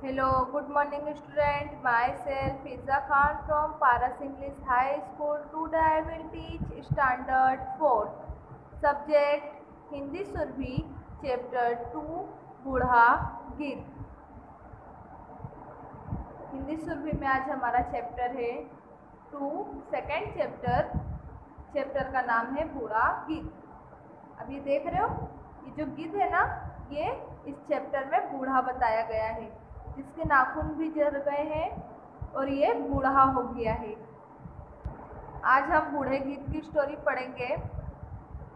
Hello, good morning student. Myself Fiza Khan from Paras English High School. Today I will teach Standard 4. Subject Hindi Surbi Chapter 2 बूढ़ा गीत। हिंदी सुरभि में आज हमारा chapter है 2 second chapter का नाम है बूढ़ा गीत। अब ये देख रहे हो, ये जो गीत है ना, ये इस चैप्टर में बूढ़ा बताया गया है, जिसके नाखून भी झड़ गए हैं और ये बूढ़ा हो गया है। आज हम बूढ़े गीत की स्टोरी पढ़ेंगे।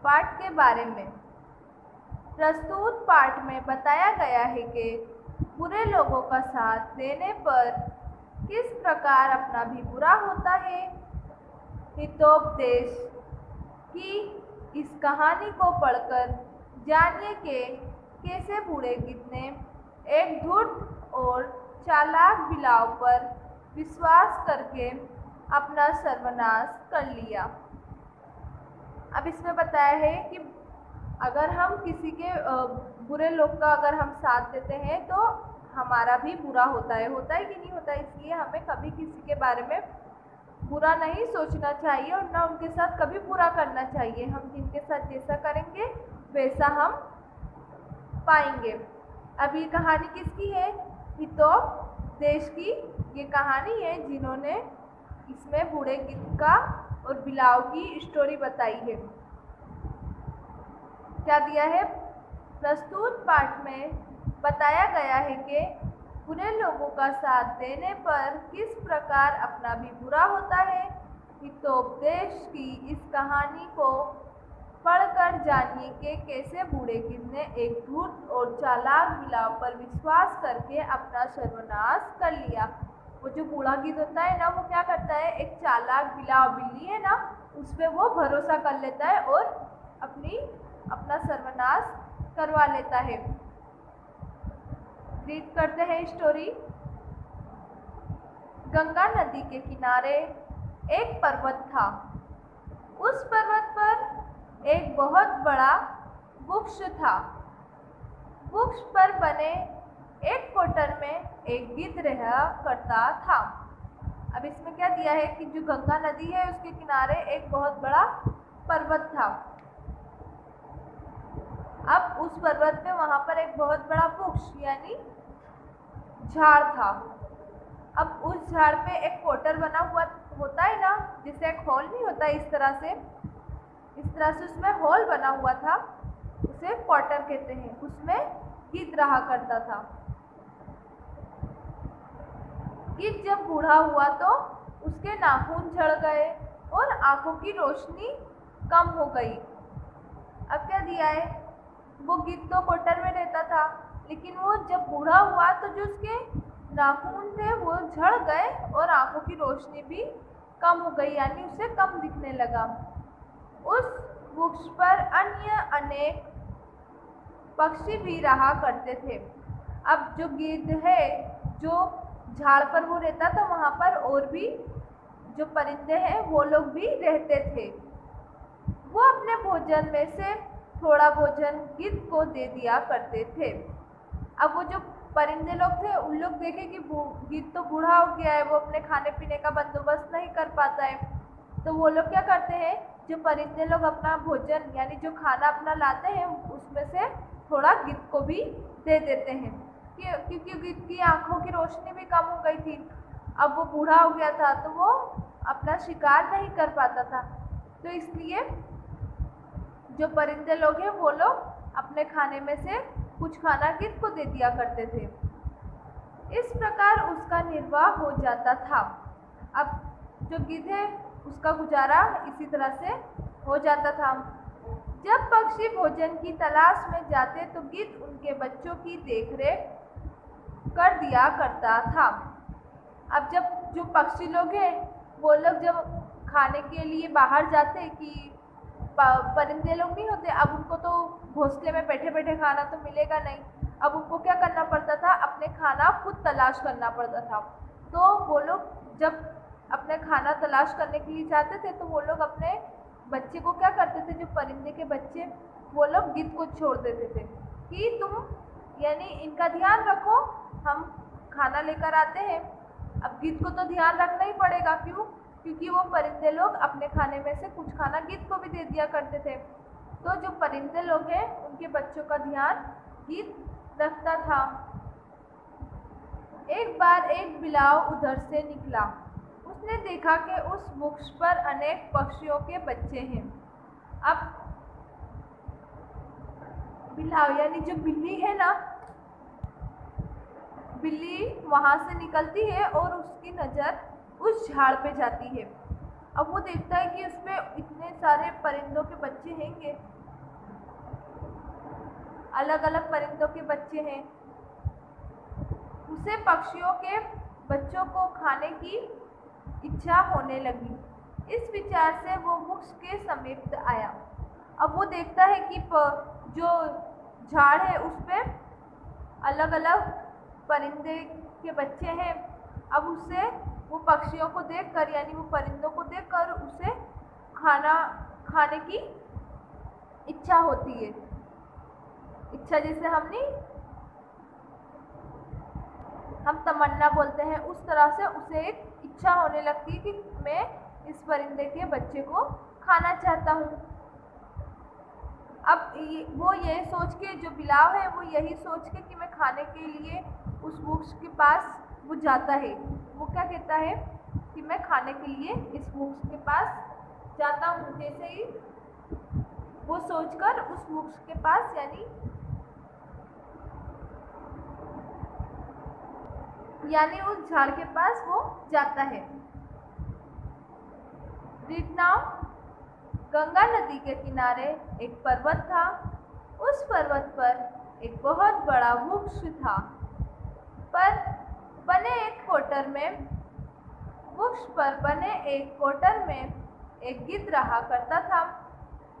पाठ के बारे में प्रस्तुत पाठ में बताया गया है कि बुरे लोगों का साथ देने पर किस प्रकार अपना भी बुरा होता है। हितोपदेश की इस कहानी को पढ़कर जानिए कि कैसे बूढ़े गीत ने एक धूर्त और चालाक बिलाव पर विश्वास करके अपना सर्वनाश कर लिया। अब इसमें बताया है कि अगर हम किसी के बुरे लोग का अगर हम साथ देते हैं तो हमारा भी बुरा होता है कि नहीं होता है। इसलिए हमें कभी किसी के बारे में बुरा नहीं सोचना चाहिए और ना उनके साथ कभी बुरा करना चाहिए। हम जिनके साथ जैसा करेंगे वैसा हम पाएंगे। अब ये कहानी किसकी है? हितोपदेश की ये कहानी है, जिन्होंने इसमें बूढ़े गीत का और बिलाव की स्टोरी बताई है। क्या दिया है? प्रस्तुत पाठ में बताया गया है कि बुरे लोगों का साथ देने पर किस प्रकार अपना भी बुरा होता है। हितोपदेश की इस कहानी को पढ़कर जानिए कि कैसे बूढ़े गीत ने एक धूर्त और चालाक बिलाव पर विश्वास करके अपना सर्वनाश कर लिया। वो जो बूढ़ा गीत होता है ना, वो क्या करता है, एक चालाक बिलाव बिल्ली है ना, उस पर वो भरोसा कर लेता है और अपना सर्वनाश करवा लेता है। रीड करते हैं स्टोरी। गंगा नदी के किनारे एक पर्वत था। उस पर्वत पर एक बहुत बड़ा वृक्ष था। वृक्ष पर बने एक क्वार्टर में एक गिद्ध रहा करता था। अब इसमें क्या दिया है कि जो गंगा नदी है उसके किनारे एक बहुत बड़ा पर्वत था। अब उस पर्वत पे वहां पर एक बहुत बड़ा वृक्ष यानी झाड़ था। अब उस झाड़ पे एक क्वार्टर बना हुआ होता है ना, जिसे एक हॉल नहीं होता है, इस तरह से उसमें हॉल बना हुआ था, उसे क्वार्टर कहते हैं। उसमें गिद्ध रहा करता था। गिद्ध जब बूढ़ा हुआ तो उसके नाखून झड़ गए और आंखों की रोशनी कम हो गई। अब क्या दिया है, वो गिद्ध तो क्वार्टर में रहता था, लेकिन वो जब बूढ़ा हुआ तो जो उसके नाखून थे वो झड़ गए और आंखों की रोशनी भी कम हो गई, यानी उसे कम दिखने लगा। उस वृक्ष पर अन्य अनेक पक्षी भी रहा करते थे। अब जो गिद्ध है, जो झाड़ पर वो रहता था, वहाँ पर और भी जो परिंदे हैं वो लोग भी रहते थे। वो अपने भोजन में से थोड़ा भोजन गिद्ध को दे दिया करते थे। अब वो जो परिंदे लोग थे, उन लोग देखे कि गिद्ध तो बूढ़ा हो गया है, वो अपने खाने पीने का बंदोबस्त नहीं कर पाता है, तो वो लोग क्या करते हैं, जो परिंदे लोग अपना भोजन यानी जो खाना अपना लाते हैं उसमें से थोड़ा गिद्ध को भी दे देते हैं, क्योंकि गिद्ध की आंखों की रोशनी भी कम हो गई थी। अब वो बूढ़ा हो गया था तो वो अपना शिकार नहीं कर पाता था, तो इसलिए जो परिंदे लोग हैं वो लोग अपने खाने में से कुछ खाना गिद्ध को दे दिया करते थे। इस प्रकार उसका निर्वाह हो जाता था। अब जो गिद्ध है उसका गुजारा इसी तरह से हो जाता था। जब पक्षी भोजन की तलाश में जाते तो गिद्ध उनके बच्चों की देखरेख कर दिया करता था। अब जब जो पक्षी लोग हैं वो लोग जब खाने के लिए बाहर जाते, कि परिंदे लोग नहीं होते, अब उनको तो घोंसले में बैठे बैठे खाना तो मिलेगा नहीं, अब उनको क्या करना पड़ता था, अपने खाना खुद तलाश करना पड़ता था। तो वो लोग जब अपने खाना तलाश करने के लिए जाते थे तो वो लोग अपने बच्चे को क्या करते थे, जो परिंदे के बच्चे, वो लोग गिद्ध को छोड़ देते थे कि तुम यानी इनका ध्यान रखो, हम खाना लेकर आते हैं। अब गिद्ध को तो ध्यान रखना ही पड़ेगा, क्यों? क्योंकि वो परिंदे लोग अपने खाने में से कुछ खाना गिद्ध को भी दे दिया करते थे। तो जो परिंदे लोग हैं उनके बच्चों का ध्यान गिद्ध रखता था। एक बार एक बिलाव उधर से निकला। उसने देखा कि उस वृक्ष पर अनेक पक्षियों के बच्चे हैं। अब बिलाव यानी जो बिल्ली है ना, बिल्ली वहां से निकलती है और उसकी नज़र उस झाड़ पे जाती है। अब वो देखता है कि उसमें इतने सारे परिंदों के बच्चे हैंगे, अलग अलग परिंदों के बच्चे हैं। उसे पक्षियों के बच्चों को खाने की इच्छा होने लगी। इस विचार से वो वृक्ष के समीप आया। अब वो देखता है कि जो झाड़ है उस पे अलग अलग परिंदे के बच्चे हैं। अब उससे वो पक्षियों को देखकर यानी वो परिंदों को देखकर उसे खाने की इच्छा होती है। इच्छा जैसे हम तमन्ना बोलते हैं, उस तरह से उसे एक इच्छा होने लगती है कि मैं इस परिंदे के बच्चे को खाना चाहता हूँ। अब वो ये सोच के, जो बिलाव है वो यही सोच के कि मैं खाने के लिए उस वृक्ष के पास वो जाता है। वो क्या कहता है कि मैं खाने के लिए इस वृक्ष के पास जाता हूँ। जैसे ही वो सोचकर उस वृक्ष के पास यानी उस झाड़ के पास वो जाता है। Read now. गंगा नदी के किनारे एक पर्वत था। उस पर्वत पर एक बहुत बड़ा वृक्ष था। पर बने एक कोटर में एक गिद्ध रहा करता था।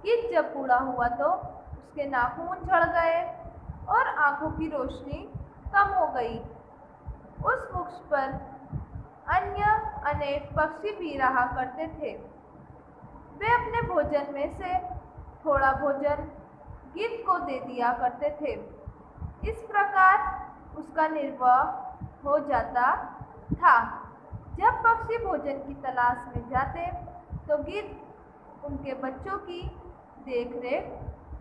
गिद्ध जब बूढ़ा हुआ तो उसके नाखून झड़ गए और आंखों की रोशनी कम हो गई। उस वृक्ष पर अन्य अनेक पक्षी भी रहा करते थे। वे अपने भोजन में से थोड़ा भोजन गिद्ध को दे दिया करते थे। इस प्रकार उसका निर्वाह हो जाता था। जब पक्षी भोजन की तलाश में जाते तो गिद्ध उनके बच्चों की देखरेख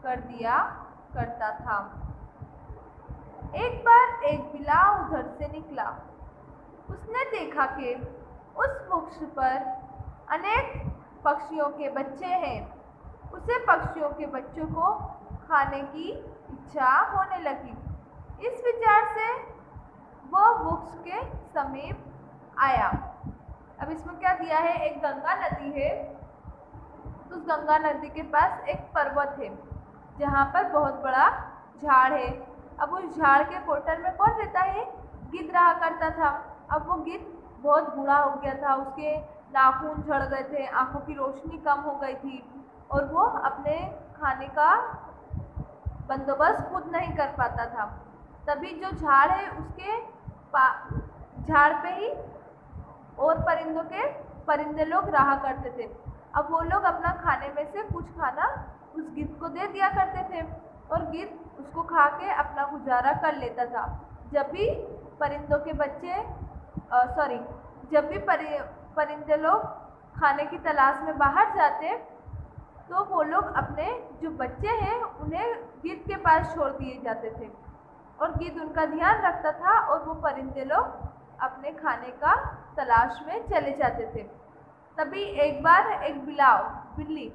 कर दिया करता था। एक बार एक बिलाव उधर से निकला। उसने देखा कि उस वृक्ष पर अनेक पक्षियों के बच्चे हैं। उसे पक्षियों के बच्चों को खाने की इच्छा होने लगी। इस विचार से वह वृक्ष के समीप आया। अब इसमें क्या दिया है, एक गंगा नदी है। उस गंगा नदी के पास एक पर्वत है जहाँ पर बहुत बड़ा झाड़ है। अब उस झाड़ के कोटर में कौन रहता है? गिद्ध रहा करता था। अब वो गिद्ध बहुत बूढ़ा हो गया था, उसके नाखून झड़ गए थे, आंखों की रोशनी कम हो गई थी और वो अपने खाने का बंदोबस्त खुद नहीं कर पाता था। तभी जो झाड़ है उसके झाड़ पे ही और परिंदे लोग रहा करते थे। अब वो लोग अपना खाने में से कुछ खाना उस गिद्ध को दे दिया करते थे और गिद्ध उसको खा के अपना गुजारा कर लेता था। जब भी परिंदे लोग खाने की तलाश में बाहर जाते तो वो लोग अपने जो बच्चे हैं उन्हें गिद्ध के पास छोड़ दिए जाते थे और गिद्ध उनका ध्यान रखता था और वो परिंदे लोग अपने खाने का तलाश में चले जाते थे। तभी एक बार एक बिल्ली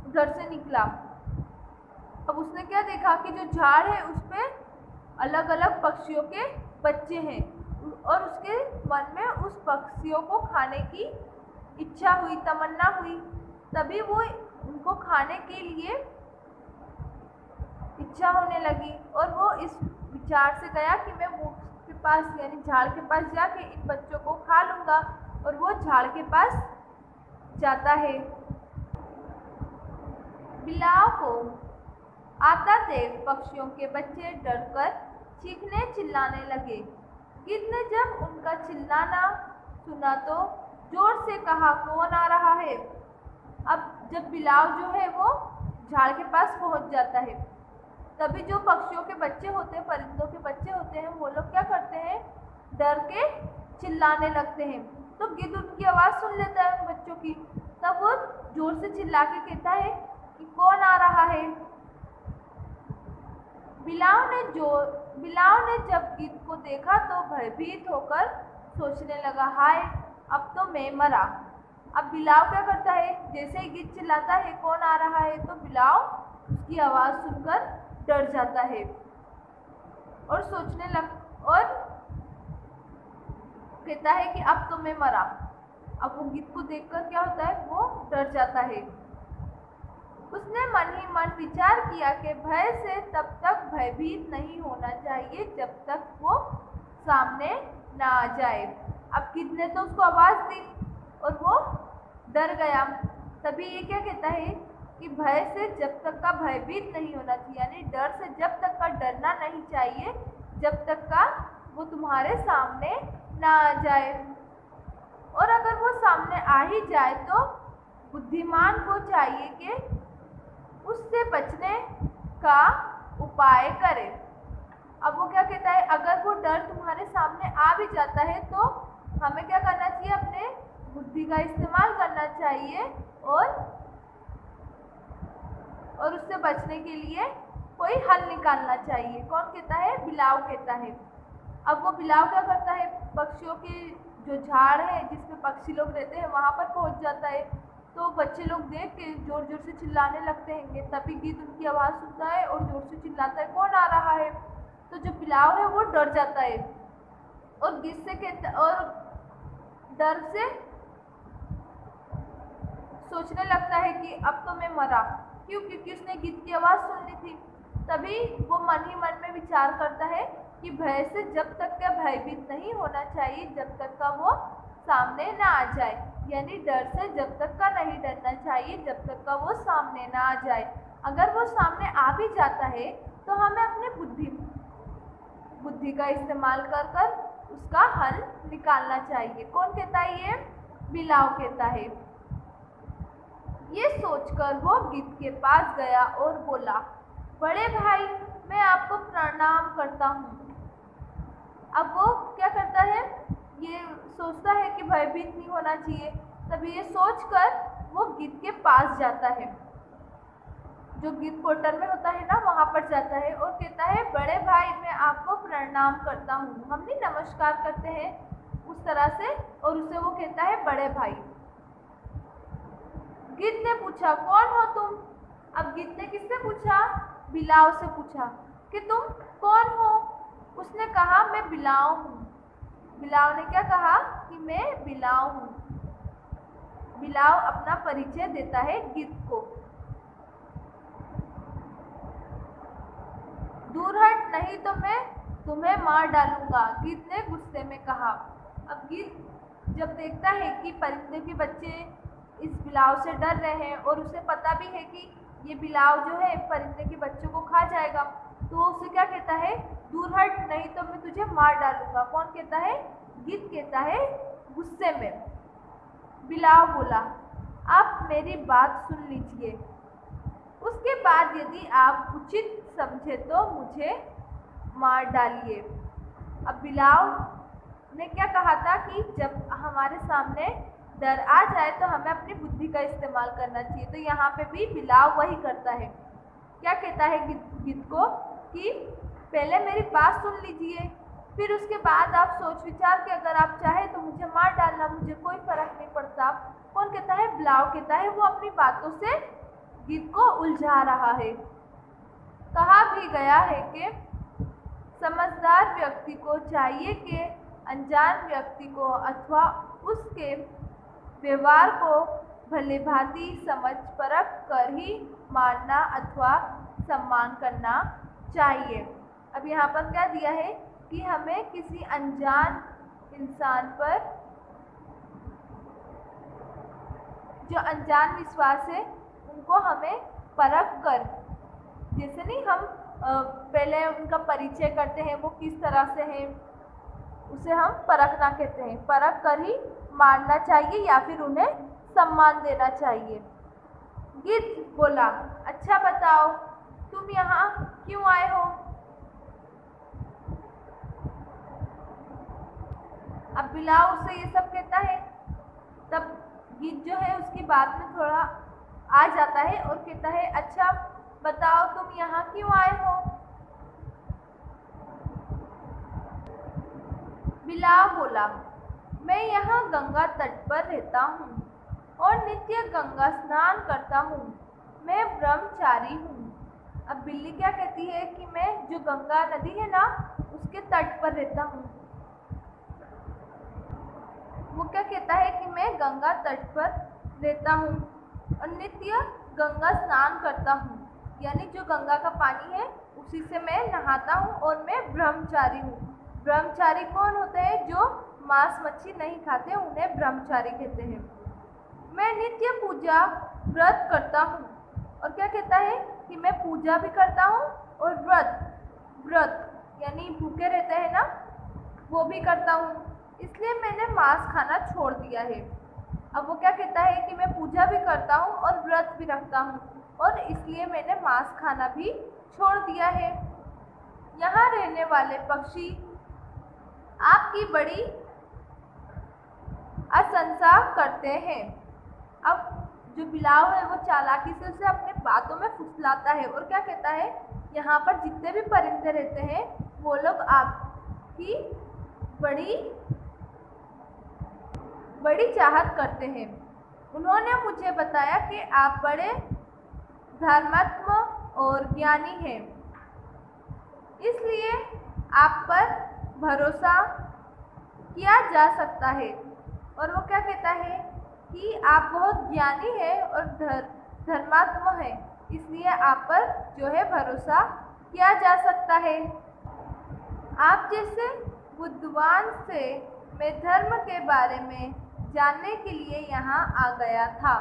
उधर से निकला। अब उसने क्या देखा कि जो झाड़ है उस पे अलग अलग पक्षियों के बच्चे हैं और उसके मन में उस पक्षियों को खाने की इच्छा हुई, तमन्ना हुई। तभी वो उनको खाने के लिए इच्छा होने लगी और वो इस विचार से गया कि मैं वृक्ष के पास यानी झाड़ के पास जाके इन बच्चों को खा लूँगा। और वो झाड़ के पास जाता है। बिलाव को आता देख पक्षियों के बच्चे डरकर चीखने चिल्लाने लगे। गिद्ध ने जब उनका चिल्लाना सुना तो जोर से कहा, कौन आ रहा है? अब जब बिलाव जो है वो झाड़ के पास पहुंच जाता है, तभी जो पक्षियों के बच्चे होते हैं, परिंदों के बच्चे होते हैं, वो लोग क्या करते हैं डर के चिल्लाने लगते हैं। तो गिद्ध उनकी आवाज़ सुन लेता है उन बच्चों की, तब वो जोर से चिल्ला के कहता है कि कौन आ रहा है। बिलाव ने जब गिद्ध को देखा तो भयभीत होकर सोचने लगा, हाय अब तो मैं मरा। अब बिलाव क्या करता है, जैसे ही गिद्ध चिल्लाता है कौन आ रहा है, तो बिलाव उसकी आवाज़ सुनकर डर जाता है और और कहता है कि अब तो मैं मरा। अब वो गिद्ध को देखकर क्या होता है, वो डर जाता है। उसने मन ही मन विचार किया कि भय से तब तक भयभीत नहीं होना चाहिए जब तक वो सामने ना आ जाए। अब गिद्ध ने तो उसको आवाज़ दी और वो डर गया। तभी ये क्या कहता है कि भय से जब तक का भयभीत नहीं होना चाहिए, यानी डर से जब तक का डरना नहीं चाहिए जब तक का वो तुम्हारे सामने ना आ जाए। और अगर वो सामने आ ही जाए तो बुद्धिमान को चाहिए कि उससे बचने का उपाय करे। अब वो क्या कहता है, अगर वो डर तुम्हारे सामने आ भी जाता है तो हमें क्या करना चाहिए, अपने बुद्धि का इस्तेमाल करना चाहिए और उससे बचने के लिए कोई हल निकालना चाहिए। कौन कहता है, बिलाव कहता है। अब वो बिलाव क्या करता है, पक्षियों के जो झाड़ है जिसमें पक्षी लोग रहते हैं वहाँ पर पहुँच जाता है। तो बच्चे लोग देख के जोर जोर से चिल्लाने लगते हैं। तभी गिद्ध उनकी आवाज़ सुनता है और जोर से चिल्लाता है, कौन आ रहा है। तो जो बिलाव है वो डर जाता है और गिद्ध से कहता और डर से सोचने लगता है कि अब तो मैं मरा। क्यों? क्योंकि उसने गिद्ध की आवाज़ सुन ली थी। तभी वो मन ही मन में विचार करता है कि भय से जब तक का भयभीत नहीं होना चाहिए जब तक का वो सामने ना आ जाए, यानी डर से जब तक का नहीं डरना चाहिए जब तक का वो सामने ना आ जाए। अगर वो सामने आ भी जाता है तो हमें अपने बुद्धि का इस्तेमाल कर उसका हल निकालना चाहिए। कौन कहता है, ये बिलाव कहता है। ये सोचकर वो गिद्ध के पास गया और बोला, बड़े भाई मैं आपको प्रणाम करता हूँ। अब वो क्या करता है, ये सोचता है कि भयभीत नहीं होना चाहिए। तभी ये सोचकर वो गिद्ध के पास जाता है, जो गिद्ध क्वार्टर में होता है ना वहाँ पर जाता है और कहता है, बड़े भाई मैं आपको प्रणाम करता हूँ। हम भी नमस्कार करते हैं उस तरह से और उसे वो कहता है बड़े भाई। गिद्ध ने पूछा, कौन हो तुम। अब गिद्ध ने किससे पूछा, बिलाव से पूछा कि तुम कौन हो। उसने कहा, मैं बिलाव हूँ। बिलाव ने क्या कहा कि मैं बिलाव हूँ। बिलाव अपना परिचय देता है गिद्ध को। दूर हट, नहीं तो मैं तुम्हें मार डालूंगा, गिद्ध ने गुस्से में कहा। अब गिद्ध जब देखता है कि परिंदे के बच्चे इस बिलाव से डर रहे हैं और उसे पता भी है कि ये बिलाव जो है परिंदे के बच्चों को खा जाएगा, तो उसे क्या कहता है, दूर हट नहीं तो मैं तुझे मार डालूंगा। कौन कहता है, गिद्ध कहता है गुस्से में। बिलाव बोला, आप मेरी बात सुन लीजिए, उसके बाद यदि आप उचित समझे तो मुझे मार डालिए। अब बिलाव ने क्या कहा था कि जब हमारे सामने डर आ जाए तो हमें अपनी बुद्धि का इस्तेमाल करना चाहिए। तो यहाँ पे भी बिलाव वही करता है। क्या कहता है गिद्ध को कि पहले मेरी बात सुन लीजिए, फिर उसके बाद आप सोच विचार के अगर आप चाहे तो मुझे मार डालना, मुझे कोई फर्क नहीं पड़ता। कौन कहता है, बिलाव कहता है। वो अपनी बातों से गिद्ध को उलझा रहा है। कहा भी गया है कि समझदार व्यक्ति को चाहिए कि अनजान व्यक्ति को अथवा उसके व्यवहार को भली भांति समझ परख कर ही मानना अथवा सम्मान करना चाहिए। अब यहाँ पर क्या दिया है कि हमें किसी अनजान इंसान पर जो अनजान विश्वास है उनको हमें परख कर, जैसे नहीं हम पहले उनका परिचय करते हैं वो किस तरह से है, उसे हम परखना कहते हैं। परख कर ही मानना चाहिए या फिर उन्हें सम्मान देना चाहिए। गिद्ध बोला, अच्छा बताओ तुम यहाँ क्यों आए हो। अब बिलाव उससे ये सब कहता है। तब गीत जो है उसकी बात में थोड़ा आ जाता है और कहता है, अच्छा बताओ तुम यहाँ क्यों आए हो। बिलाव बोला, मैं यहाँ गंगा तट पर रहता हूँ और नित्य गंगा स्नान करता हूँ। मैं ब्रह्मचारी हूँ। अब बिल्ली क्या कहती है कि मैं जो गंगा नदी है ना उसके तट पर रहता हूँ। वो क्या कहता है कि मैं गंगा तट पर रहता हूँ और नित्य गंगा स्नान करता हूँ, यानी जो गंगा का पानी है उसी से मैं नहाता हूँ और मैं ब्रह्मचारी हूँ। ब्रह्मचारी कौन होते हैं? जो मांस मच्छी नहीं खाते, उन्हें ब्रह्मचारी कहते हैं। मैं नित्य पूजा व्रत करता हूँ। और क्या कहता है कि मैं पूजा भी करता हूँ और व्रत यानी भूखे रहते हैं ना, वो भी करता हूँ, इसलिए मैंने मांस खाना छोड़ दिया है। अब वो क्या कहता है कि मैं पूजा भी करता हूँ और व्रत भी रखता हूँ और इसलिए मैंने मांस खाना भी छोड़ दिया है। यहाँ रहने वाले पक्षी आपकी बड़ी प्रशंसा करते हैं। अब जो बिलाव है वो चालाकी से उसे अपने बातों में फुसलाता है और क्या कहता है, यहाँ पर जितने भी परिंदे रहते हैं वो लोग आपकी बड़ी चाहत करते हैं। उन्होंने मुझे बताया कि आप बड़े धर्मात्मा और ज्ञानी हैं, इसलिए आप पर भरोसा किया जा सकता है। और वो क्या कहता है कि आप बहुत ज्ञानी हैं और धर्मात्मा हैं, इसलिए आप पर जो है भरोसा किया जा सकता है। आप जैसे बुद्धिमान से मैं धर्म के बारे में जानने के लिए यहाँ आ गया था।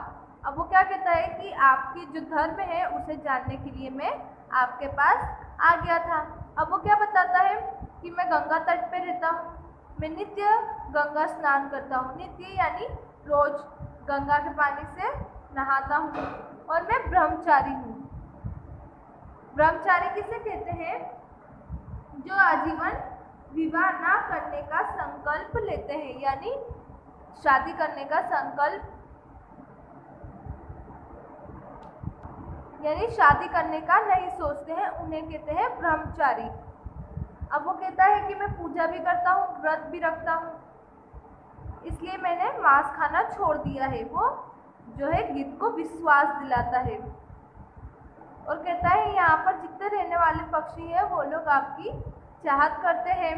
अब वो क्या कहता है कि आपकी जो धर्म है उसे जानने के लिए मैं आपके पास आ गया था। अब वो क्या बताता है कि मैं गंगा तट पे रहता हूँ, मैं नित्य गंगा स्नान करता हूँ। नित्य यानी रोज गंगा के पानी से नहाता हूँ और मैं ब्रह्मचारी हूँ। ब्रह्मचारी किसे कहते हैं? जो आजीवन विवाह ना करने का संकल्प लेते हैं, यानी शादी करने का संकल्प, यानी शादी करने का नहीं सोचते हैं, उन्हें कहते हैं ब्रह्मचारी। अब वो कहता है कि मैं पूजा भी करता हूँ, व्रत भी रखता हूँ, इसलिए मैंने मांस खाना छोड़ दिया है। वो जो है गिद्ध को विश्वास दिलाता है और कहता है यहाँ पर जितने रहने वाले पक्षी हैं वो लोग आपकी चाहत करते हैं,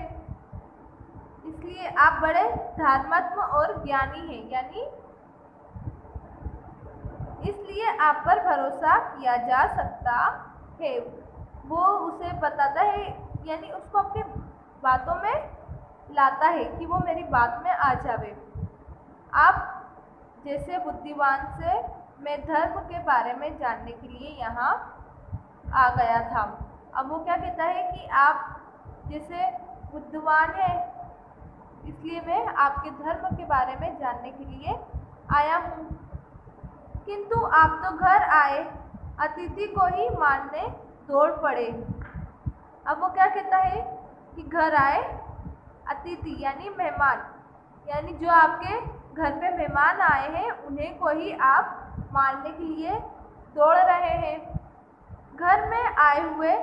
इसलिए आप बड़े धर्मात्मा और ज्ञानी हैं, यानी इसलिए आप पर भरोसा किया जा सकता है। वो उसे बताता है, यानी उसको अपनी बातों में लाता है कि वो मेरी बात में आ जावे। आप जैसे बुद्धिमान से मैं धर्म के बारे में जानने के लिए यहाँ आ गया था। अब वो क्या कहता है कि आप जैसे बुद्धिमान हैं, इसलिए मैं आपके धर्म के बारे में जानने के लिए आया हूँ। किंतु आप तो घर आए अतिथि को ही मारने दौड़ पड़े। अब वो क्या कहता है कि घर आए अतिथि यानी मेहमान, यानी जो आपके घर पे मेहमान आए हैं उन्हें को ही आप मारने के लिए दौड़ रहे हैं। घर में आए हुए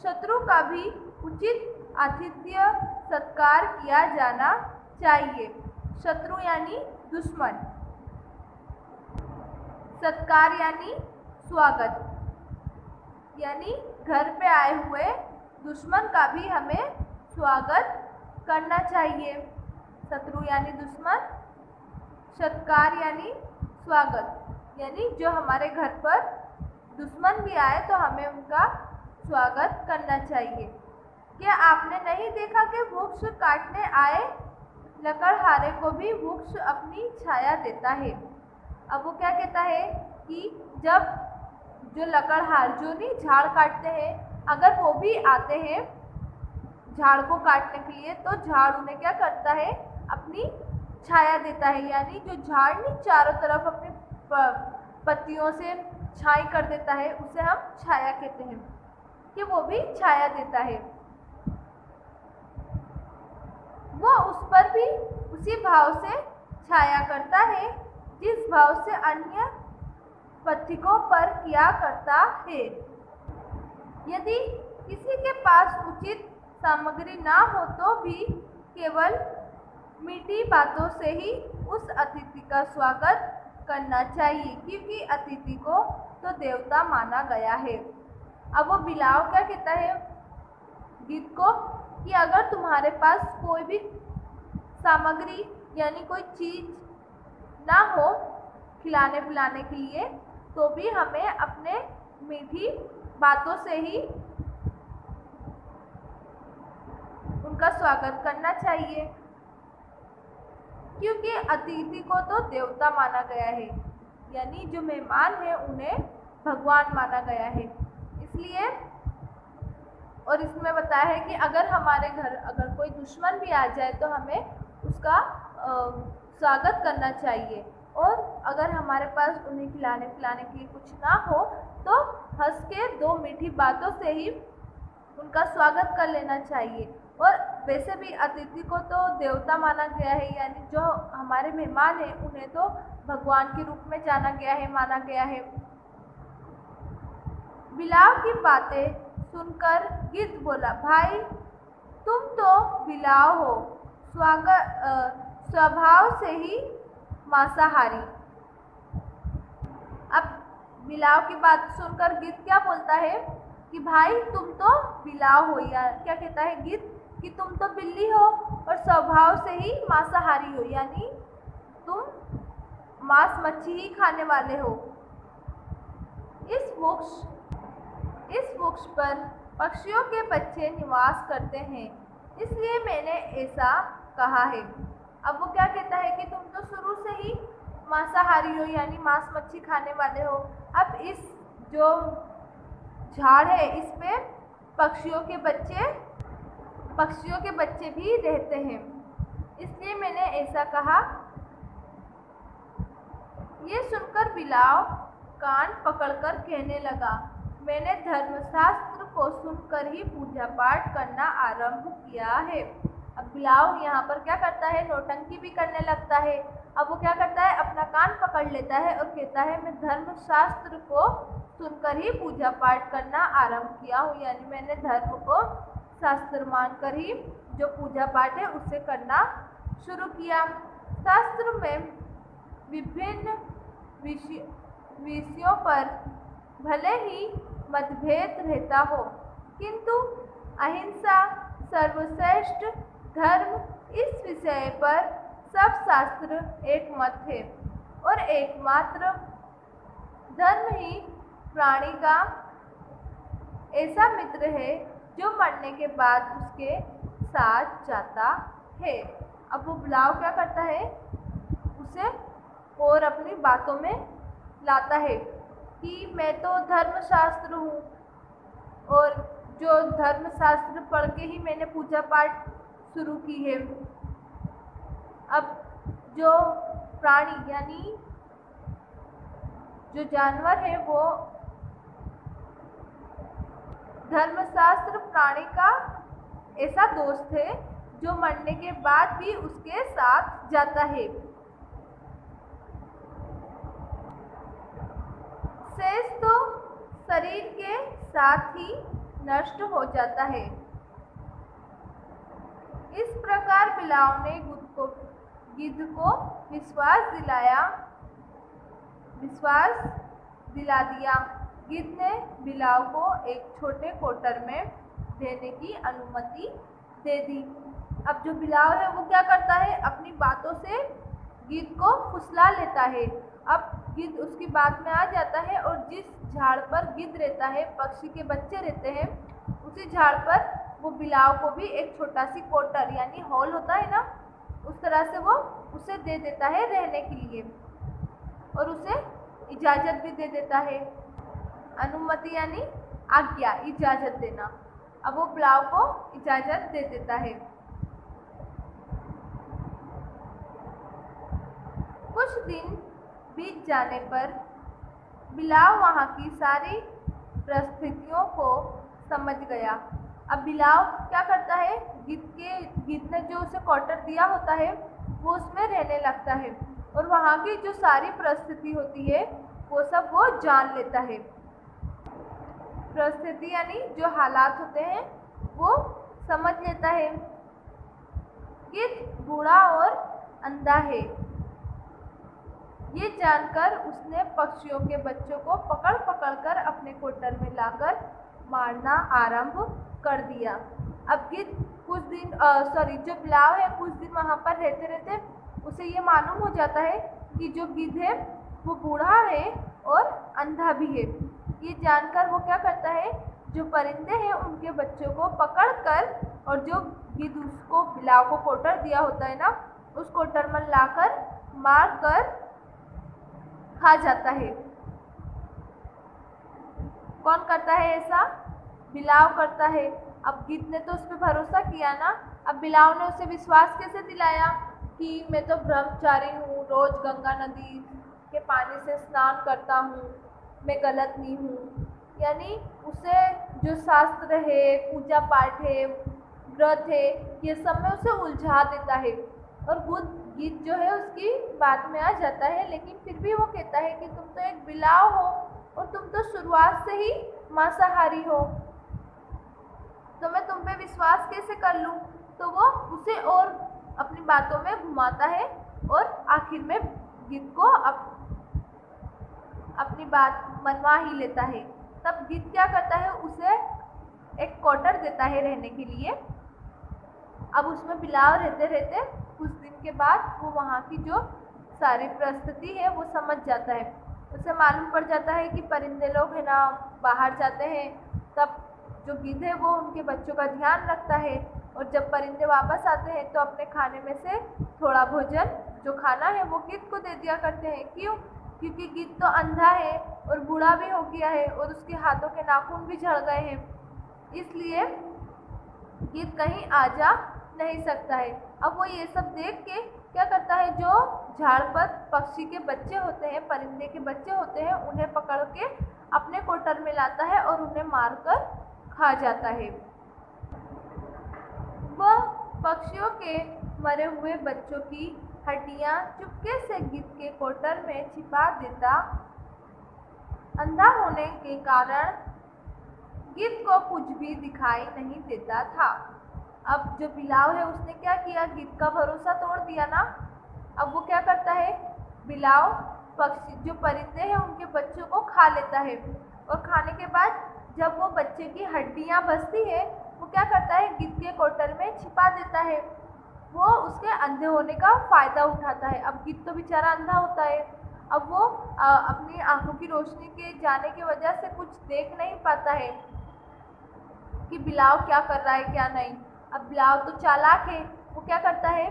शत्रु का भी उचित आतिथ्य सत्कार किया जाना चाहिए। शत्रु यानी दुश्मन, सत्कार यानी स्वागत, यानी घर पे आए हुए दुश्मन का भी हमें स्वागत करना चाहिए। शत्रु यानी दुश्मन, सत्कार यानी स्वागत, यानी जो हमारे घर पर दुश्मन भी आए तो हमें उनका स्वागत करना चाहिए। क्या आपने नहीं देखा कि वृक्ष काटने आए लकड़हारे को भी वृक्ष अपनी छाया देता है। अब वो क्या कहता है कि जब जो लकड़हार जो नहीं झाड़ काटते हैं, अगर वो भी आते हैं झाड़ को काटने के लिए तो झाड़ उन्हें क्या करता है, अपनी छाया देता है। यानी जो झाड़ नहीं चारों तरफ अपनी पत्तियों से छाई कर देता है उसे हम छाया कहते हैं, कि वो भी छाया देता है। वो उसी भाव से छाया करता है जिस भाव से अन्य पथिकों पर किया करता है। यदि किसी के पास उचित सामग्री ना हो तो भी केवल मीठी बातों से ही उस अतिथि का स्वागत करना चाहिए, क्योंकि अतिथि को तो देवता माना गया है। अब वो बिलाव क्या कहता है गीत को कि अगर तुम्हारे पास कोई भी सामग्री यानी कोई चीज ना हो खिलाने पिलाने के लिए, तो भी हमें अपने मीठी बातों से ही उनका स्वागत करना चाहिए, क्योंकि अतिथि को तो देवता माना गया है, यानी जो मेहमान है उन्हें भगवान माना गया है। इसलिए और इसमें बताया है कि अगर हमारे घर अगर कोई दुश्मन भी आ जाए तो हमें उसका स्वागत करना चाहिए, और अगर हमारे पास उन्हें खिलाने पिलाने के लिए कुछ ना हो तो हंस के दो मीठी बातों से ही उनका स्वागत कर लेना चाहिए। और वैसे भी अतिथि को तो देवता माना गया है, यानी जो हमारे मेहमान हैं उन्हें तो भगवान के रूप में जाना गया है, माना गया है। बिलाव की बातें सुनकर गिद्ध बोला, भाई तुम तो बिलाव हो, स्वभाव से ही मांसाहारी। अब बिलाव की बात सुनकर गिद्ध क्या बोलता है कि भाई तुम तो बिलाव हो, या क्या कहता है गिद्ध कि तुम तो बिल्ली हो और स्वभाव से ही मांसाहारी हो, यानी तुम मांस मच्छी ही खाने वाले हो। इस वृक्ष पर पक्षियों के बच्चे निवास करते हैं, इसलिए मैंने ऐसा कहा है। अब वो क्या कहता है कि तुम तो शुरू से ही मांसाहारी हो, यानी मांस मच्छी खाने वाले हो। अब इस जो झाड़ है इस पे पक्षियों के बच्चे भी रहते हैं, इसलिए मैंने ऐसा कहा। ये सुनकर बिलाव कान पकड़कर कहने लगा, मैंने धर्मशास्त्र को सुनकर ही पूजा पाठ करना आरंभ किया है। अब बिलाव यहाँ पर क्या करता है, नौटंकी भी करने लगता है। अब वो क्या करता है, अपना कान पकड़ लेता है और कहता है मैं धर्मशास्त्र को सुनकर ही पूजा पाठ करना आरंभ किया हूँ, यानी मैंने धर्म को शास्त्र मानकर ही जो पूजा पाठ है उसे करना शुरू किया। शास्त्र में विभिन्न विषयों पर भले ही मतभेद रहता हो, किंतु अहिंसा सर्वश्रेष्ठ धर्म इस विषय पर सब शास्त्र एक मत है, और एकमात्र धर्म ही प्राणी का ऐसा मित्र है जो मरने के बाद उसके साथ जाता है। अब वो बिलाव क्या करता है, उसे और अपनी बातों में लाता है कि मैं तो धर्मशास्त्र हूँ, और जो धर्मशास्त्र पढ़ के ही मैंने पूजा पाठ शुरू की है। अब जो प्राणी यानी जो जानवर है वो धर्मशास्त्र प्राणी का ऐसा दोस्त है जो मरने के बाद भी उसके साथ जाता है। शेष तो शरीर के साथ ही नष्ट हो जाता है। इस प्रकार बिलाव ने गिद्ध को विश्वास दिला दिया। गिद्ध ने बिलाव को एक छोटे कोटर में रहने की अनुमति दे दी। अब जो बिलाव है वो क्या करता है, अपनी बातों से गिद्ध को फुसला लेता है। अब गिद्ध उसकी बात में आ जाता है और जिस झाड़ पर गिद्ध रहता है, पक्षी के बच्चे रहते हैं, उसी झाड़ पर वो बिलाव को भी एक छोटा सी कोटर यानी हॉल होता है ना, उस तरह से वो उसे दे देता है रहने के लिए, और उसे इजाज़त भी दे देता है। अनुमति यानी आज्ञा, इजाज़त देना। अब वो बिलाव को इजाज़त दे देता है। कुछ दिन बीत जाने पर बिलाव वहाँ की सारी परिस्थितियों को समझ गया। अब बिलाव क्या करता है, गिद्ध ने जो उसे क्वार्टर दिया होता है वो उसमें रहने लगता है और वहाँ की जो सारी परिस्थिति होती है वो सब वो जान लेता है। परिस्थिति यानी जो हालात होते हैं वो समझ लेता है। गिद्ध बूढ़ा और अंधा है, ये जानकर उसने पक्षियों के बच्चों को पकड़ पकड़ कर अपने क्वार्टर में लाकर मारना आरंभ कर दिया। अब गिद्ध जो बिलाव है कुछ दिन वहाँ पर रहते रहते उसे ये मालूम हो जाता है कि जो गिद्ध है वो बूढ़ा है और अंधा भी है। ये जानकर वो क्या करता है, जो परिंदे हैं उनके बच्चों को पकड़ कर और जो गिद्ध उसको बिलाव को क्वार्टर दिया होता है ना, उस क्वार्टर में लाकर मार कर खा जाता है। कौन करता है ऐसा? बिलाव करता है। अब गिद्ध ने तो उस पर भरोसा किया ना, अब बिलाव ने उसे विश्वास कैसे दिलाया कि मैं तो ब्रह्मचारी हूँ, रोज गंगा नदी के पानी से स्नान करता हूँ, मैं गलत नहीं हूँ। यानी उसे जो शास्त्र है, पूजा पाठ है, व्रत है, ये सब में उसे उलझा देता है और गिद्ध जो है उसकी बात में आ जाता है। लेकिन फिर भी वो कहता है कि तुम तो एक बिलाव हो और तुम तो शुरुआत से ही मांसाहारी हो, तो मैं तुम पे विश्वास कैसे कर लूँ। तो वो उसे और अपनी बातों में घुमाता है और आखिर में गिद्ध को अपनी बात मनवा ही लेता है। तब गिद्ध क्या करता है, उसे एक क्वार्टर देता है रहने के लिए। अब उसमें बिलाव रहते रहते कुछ दिन के बाद वो वहाँ की जो सारी परिस्थिति है वो समझ जाता है। उसे मालूम पड़ जाता है कि परिंदे लोग है ना बाहर जाते हैं, तब जो गिद्ध है वो उनके बच्चों का ध्यान रखता है और जब परिंदे वापस आते हैं तो अपने खाने में से थोड़ा भोजन जो खाना है वो गिद्ध को दे दिया करते हैं। क्यों? क्योंकि गिद्ध तो अंधा है और बूढ़ा भी हो गया है और उसके हाथों के नाखून भी झड़ गए हैं, इसलिए गिद्ध कहीं आ जा नहीं सकता है। अब वो ये सब देख के क्या करता है, जो झाड़ पर पक्षी के बच्चे होते हैं, परिंदे के बच्चे होते हैं, उन्हें पकड़ के अपने क्वार्टर में लाता है और उन्हें मारकर खा जाता है। वह पक्षियों के मरे हुए बच्चों की हड्डियां चुपके से गिद्ध के क्वार्टर में छिपा देता। अंधा होने के कारण गिद्ध को कुछ भी दिखाई नहीं देता था। अब जो बिलाव है उसने क्या किया, गिद्ध का भरोसा तोड़ दिया ना। अब वो क्या करता है, बिलाव पक्षी जो परिंदे हैं उनके बच्चों को खा लेता है और खाने के बाद जब वो बच्चे की हड्डियां बचती है वो क्या करता है, गिद्ध के क्वार्टर में छिपा देता है। वो उसके अंधे होने का फ़ायदा उठाता है। अब गिद्ध तो बेचारा अंधा होता है, अब वो अपनी आंखों की रोशनी के जाने की वजह से कुछ देख नहीं पाता है कि बिलाव क्या कर रहा है क्या नहीं। अब बिलाव तो चालाक है, वो क्या करता है,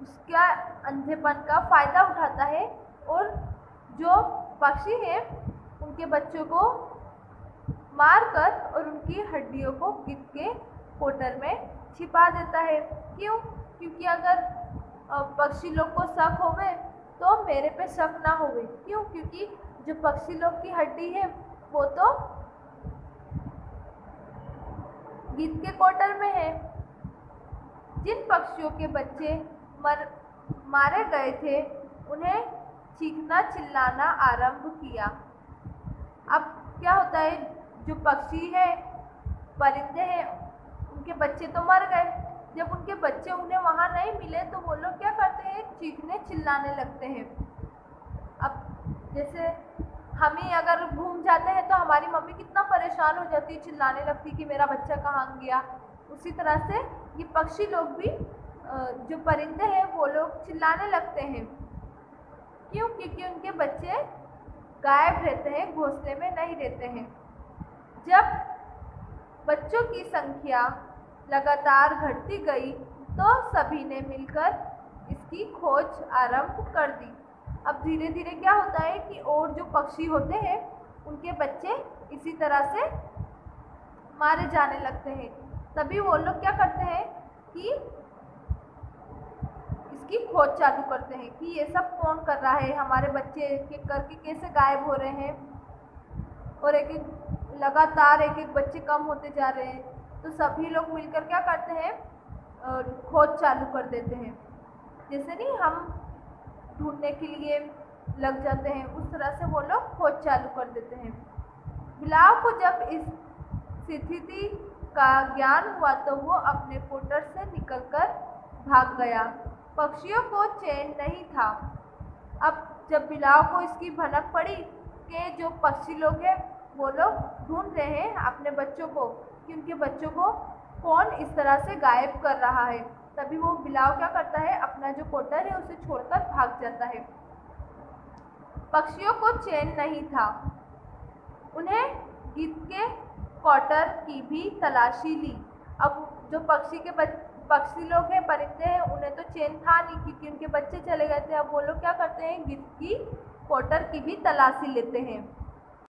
उसका अंधेपन का फ़ायदा उठाता है और जो पक्षी हैं उनके बच्चों को मारकर और उनकी हड्डियों को गिद्ध के क्वार्टर में छिपा देता है। क्यों? क्योंकि अगर पक्षी लोग को शक होवे तो मेरे पे शक ना होवे। क्यों? क्योंकि जो पक्षी लोग की हड्डी है वो तो गिद्ध के क्वार्टर में है। जिन पक्षियों के बच्चे मारे गए थे उन्हें चीखना चिल्लाना आरंभ किया। अब क्या होता है, जो पक्षी है, परिंदे हैं, उनके बच्चे तो मर गए। जब उनके बच्चे उन्हें वहाँ नहीं मिले तो वो लोग क्या करते हैं, चीखने चिल्लाने लगते हैं। अब जैसे हम ही अगर घूम जाते हैं तो हमारी मम्मी कितना परेशान हो जाती है, चिल्लाने लगती कि मेरा बच्चा कहाँ गया। उसी तरह से ये पक्षी लोग भी जो परिंदे हैं वो लोग चिल्लाने लगते हैं। क्यों? क्योंकि उनके बच्चे गायब रहते हैं, घोंसले में नहीं रहते हैं। जब बच्चों की संख्या लगातार घटती गई तो सभी ने मिलकर इसकी खोज आरंभ कर दी। अब धीरे धीरे क्या होता है कि और जो पक्षी होते हैं उनके बच्चे इसी तरह से मारे जाने लगते हैं। तभी वो लोग क्या करते हैं कि इसकी खोज चालू करते हैं कि ये सब कौन कर रहा है, हमारे बच्चे एक एक करके कैसे गायब हो रहे हैं और लगातार एक एक बच्चे कम होते जा रहे हैं। तो सभी लोग मिलकर क्या करते हैं खोज चालू कर देते हैं। जैसे नहीं हम ढूंढने के लिए लग जाते हैं, उस तरह से वो लोग खोज चालू कर देते हैं। बिलाव को जब इस स्थिति का ज्ञान हुआ तो वो अपने कोटर से निकलकर भाग गया। पक्षियों को चैन नहीं था। अब जब बिलाव को इसकी भनक पड़ी कि जो पक्षी लोग हैं वो लोग ढूंढ रहे हैं अपने बच्चों को, कि उनके बच्चों को कौन इस तरह से गायब कर रहा है, तभी वो बिलाव क्या करता है, अपना जो कोटर है उसे छोड़कर भाग जाता है। पक्षियों को चैन नहीं था। उन्हें गिद्ध के क्वार्टर की भी तलाशी ली। अब जो पक्षी लोग हैं, परिंदे हैं, उन्हें तो चैन था नहीं क्योंकि उनके बच्चे चले गए थे। अब वो लोग क्या करते हैं, गिद्ध की क्वार्टर की भी तलाशी लेते हैं।